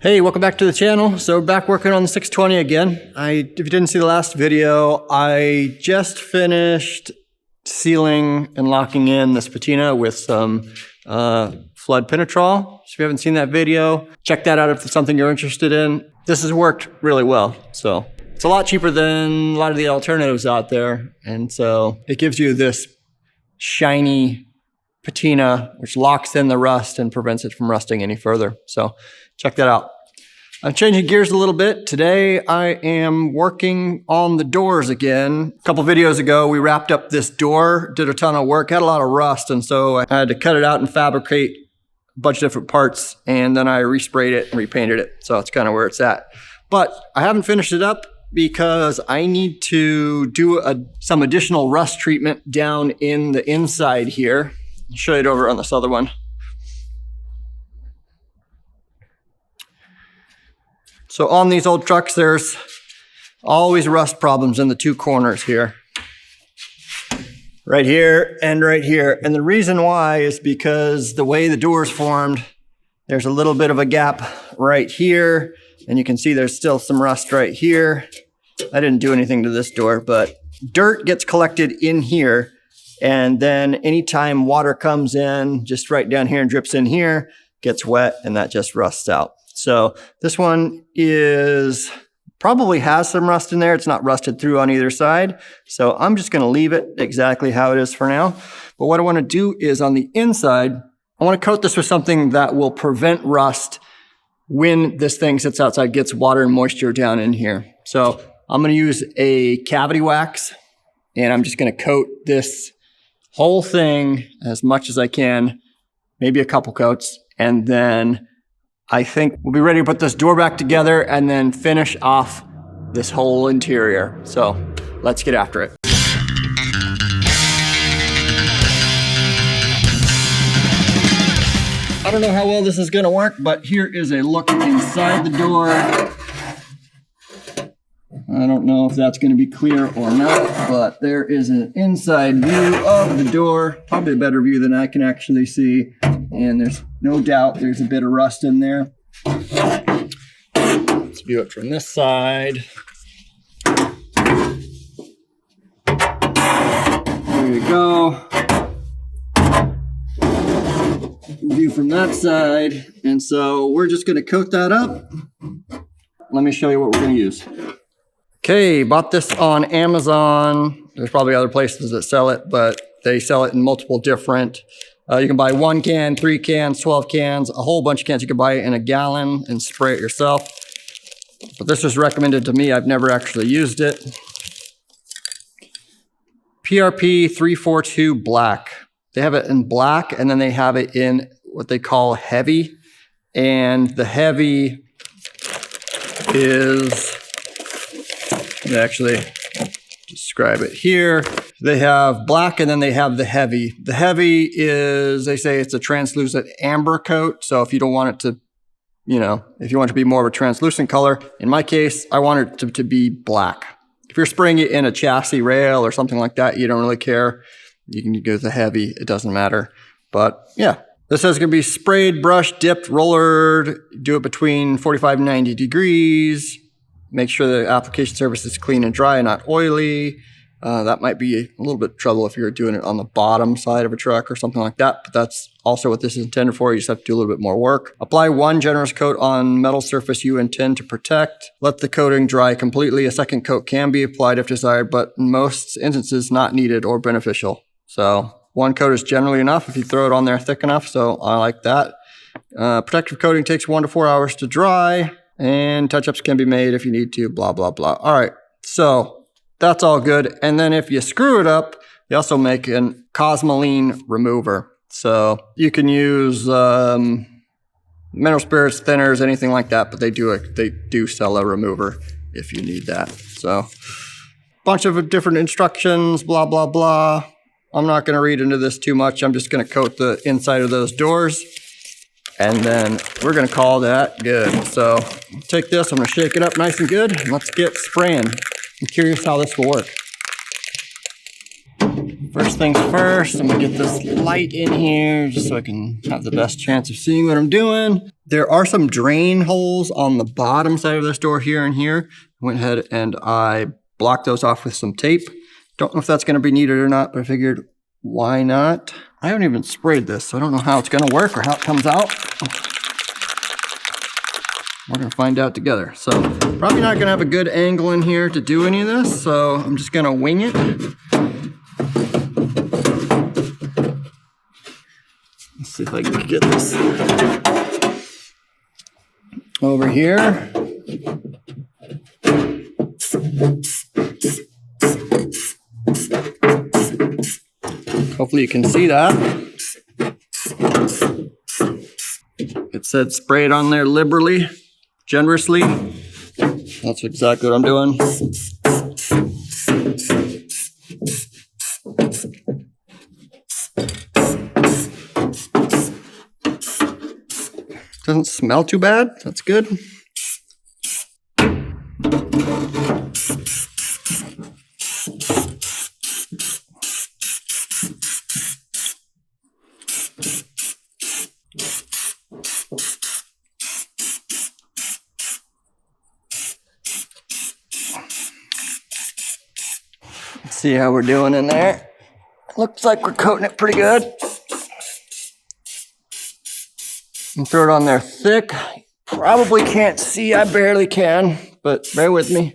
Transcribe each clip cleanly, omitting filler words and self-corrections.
Hey, welcome back to the channel. So back working on the 620 again. If you didn't see the last video, I just finished sealing and locking in this patina with some flood Pinatrol. So if you haven't seen that video, check that out if it's something you're interested in. This has worked really well. So it's a lot cheaper than a lot of the alternatives out there. And so it gives you this shiny patina, which locks in the rust and prevents it from rusting any further. So check that out. I'm changing gears a little bit. Today I am working on the doors again. A couple videos ago, we wrapped up this door, did a ton of work, had a lot of rust, and so I had to cut it out and fabricate a bunch of different parts, and then I resprayed it and repainted it. So that's kind of where it's at. But I haven't finished it up because I need to do some additional rust treatment down in the inside here. I'll show you it over on this other one. So on these old trucks, there's always rust problems in the two corners here. Right here and right here. And the reason why is because the way the door is formed, there's a little bit of a gap right here. And you can see there's still some rust right here. I didn't do anything to this door, but dirt gets collected in here. And then anytime water comes in, just right down here and drips in here, gets wet and that just rusts out. So this one probably has some rust in there. It's not rusted through on either side. So I'm just going to leave it exactly how it is for now. But what I want to do is on the inside, I want to coat this with something that will prevent rust when this thing sits outside, gets water and moisture down in here. So I'm going to use a cavity wax and I'm just going to coat this whole thing as much as I can, maybe a couple coats, and then I think we'll be ready to put this door back together and then finish off this whole interior. So let's get after it. I don't know how well this is going to work, but here is a look inside the door. I don't know if that's going to be clear or not, but there is an inside view of the door, probably a better view than I can actually see. And there's no doubt there's a bit of rust in there. Let's view it from this side. There you go. View from that side. And so we're just going to coat that up. Let me show you what we're going to use. Okay, bought this on Amazon. There's probably other places that sell it, but they sell it in multiple different. You can buy 1 can, 3 cans, 12 cans, a whole bunch of cans. You can buy it in a gallon and spray it yourself. But this was recommended to me. I've never actually used it. PRP 342 black. They have it in black and then they have it in what they call heavy. And the heavy is, actually describe it here. They have black and then they have the heavy. The heavy is, they say it's a translucent amber coat. So if you don't want it to, if you want it to be more of a translucent color, in my case, I want it to be black. If you're spraying it in a chassis rail or something like that, you don't really care. You can go with the heavy, it doesn't matter. But yeah, this is gonna be sprayed, brushed, dipped, rollered, do it between 45 and 90 degrees. Make sure the application surface is clean and dry and not oily. That might be a little bit of trouble if you're doing it on the bottom side of a truck or something like that, but that's also what this is intended for. You just have to do a little bit more work. Apply 1 generous coat on metal surface you intend to protect. Let the coating dry completely. A second coat can be applied if desired, but in most instances not needed or beneficial. So 1 coat is generally enough if you throw it on there thick enough, so I like that. Protective coating takes 1 to 4 hours to dry, and touch-ups can be made if you need to, blah, blah, blah. All right, so that's all good. And then if you screw it up, they also make a Cosmoline remover. So you can use mineral spirits, thinners, anything like that, but they do sell a remover if you need that. So bunch of different instructions, blah, blah, blah. I'm not going to read into this too much. I'm just going to coat the inside of those doors. And then we're going to call that good. So take this, I'm going to shake it up nice and good. And let's get spraying. I'm curious how this will work. First things first, I'm gonna get this light in here just so I can have the best chance of seeing what I'm doing. There are some drain holes on the bottom side of this door here and here. I went ahead and I blocked those off with some tape. Don't know if that's gonna be needed or not, but I figured why not? I haven't even sprayed this, so I don't know how it's gonna work or how it comes out. We're gonna find out together. So probably not gonna have a good angle in here to do any of this, so I'm just gonna wing it. Let's see if I can get this over here. Hopefully you can see that. It said spray it on there liberally, generously. That's exactly what I'm doing. Doesn't smell too bad. That's good. Let's see how we're doing in there. Looks like we're coating it pretty good. And throw it on there thick. Probably can't see, I barely can, but bear with me.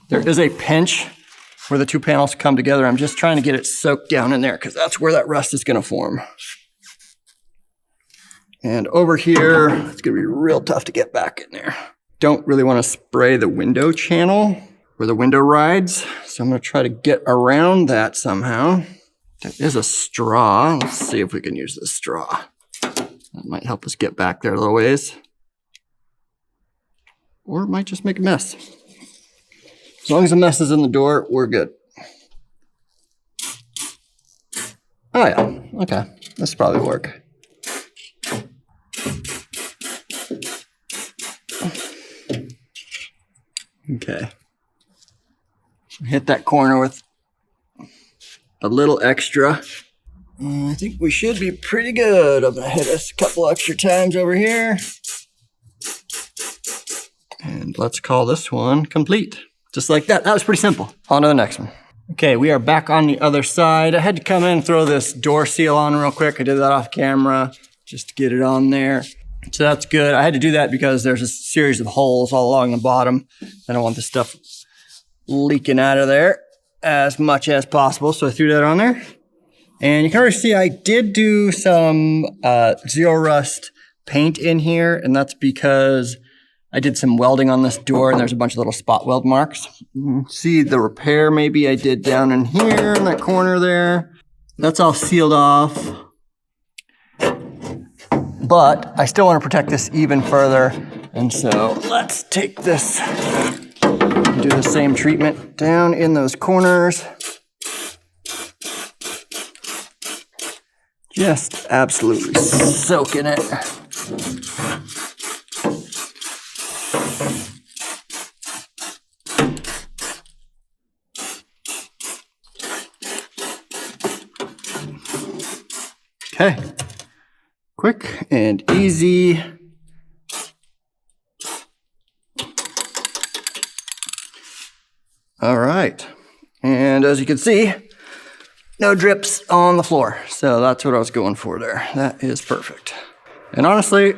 There is a pinch where the two panels come together. I'm just trying to get it soaked down in there because that's where that rust is gonna form. And over here, it's gonna be real tough to get back in there. Don't really wanna spray the window channel where the window rides, so I'm gonna try to get around that somehow. There is a straw. Let's see if we can use this straw. That might help us get back there a little ways. Or it might just make a mess. As long as the mess is in the door, we're good. Oh yeah, okay. This will probably work. Okay. Hit that corner with a little extra. I think we should be pretty good. I'm gonna hit us a couple extra times over here. And let's call this one complete. Just like that. That was pretty simple. On to the next one. Okay, we are back on the other side. I had to come in and throw this door seal on real quick. I did that off camera just to get it on there. So that's good. I had to do that because there's a series of holes all along the bottom. I don't want the stuff leaking out of there as much as possible, so I threw that on there. And you can already see I did do some Zero Rust paint in here, and that's because I did some welding on this door, and there's a bunch of little spot weld marks. You can see the repair maybe I did down in here in that corner there. That's all sealed off. But I still want to protect this even further, and so let's take this and do the same treatment down in those corners. Just absolutely soaking it. Okay. Quick and easy. All right. And as you can see, no drips on the floor. So that's what I was going for there. That is perfect. And honestly,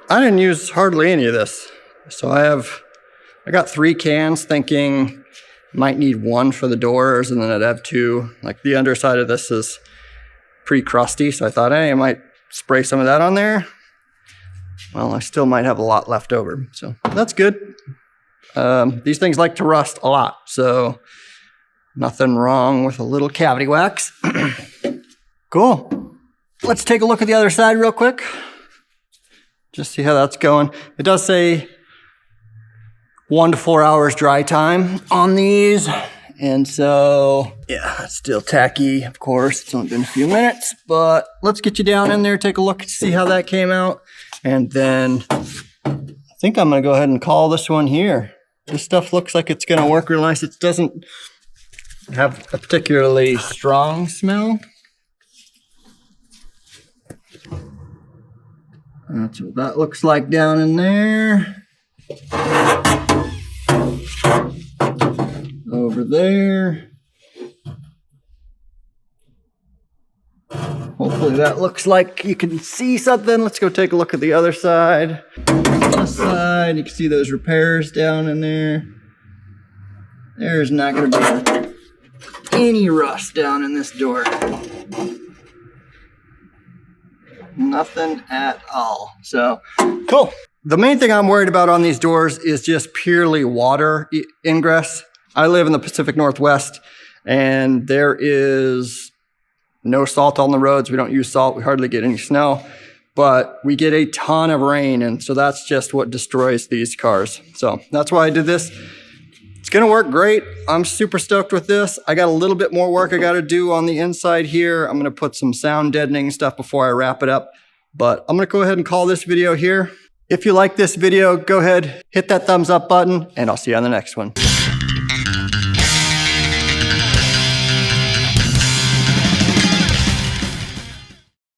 I didn't use hardly any of this. So I got 3 cans thinking might need 1 for the doors and then I'd have 2. Like the underside of this is pretty crusty. So I thought, hey, I might spray some of that on there. Well, I still might have a lot left over. So that's good. These things like to rust a lot. So nothing wrong with a little cavity wax. Cool. Let's take a look at the other side real quick. Just see how that's going. It does say 1 to 4 hours dry time on these. And so, yeah, it's still tacky, of course. It's only been a few minutes, but let's get you down in there, take a look, see how that came out. And then I think I'm gonna go ahead and call this one here. This stuff looks like it's gonna work real nice. It doesn't have a particularly strong smell. That's what that looks like down in there. Over there. Hopefully that looks like you can see something. Let's go take a look at the other side. This side, you can see those repairs down in there. There's not going to be any rust down in this door. Nothing at all. So, cool. The main thing I'm worried about on these doors is just purely water ingress. I live in the Pacific Northwest, and there is no salt on the roads. We don't use salt. We hardly get any snow, but we get a ton of rain. And so that's just what destroys these cars. So that's why I did this. It's going to work great. I'm super stoked with this. I got a little bit more work I got to do on the inside here. I'm going to put some sound deadening stuff before I wrap it up, but I'm going to go ahead and call this video here. If you like this video, go ahead, hit that thumbs up button, and I'll see you on the next one.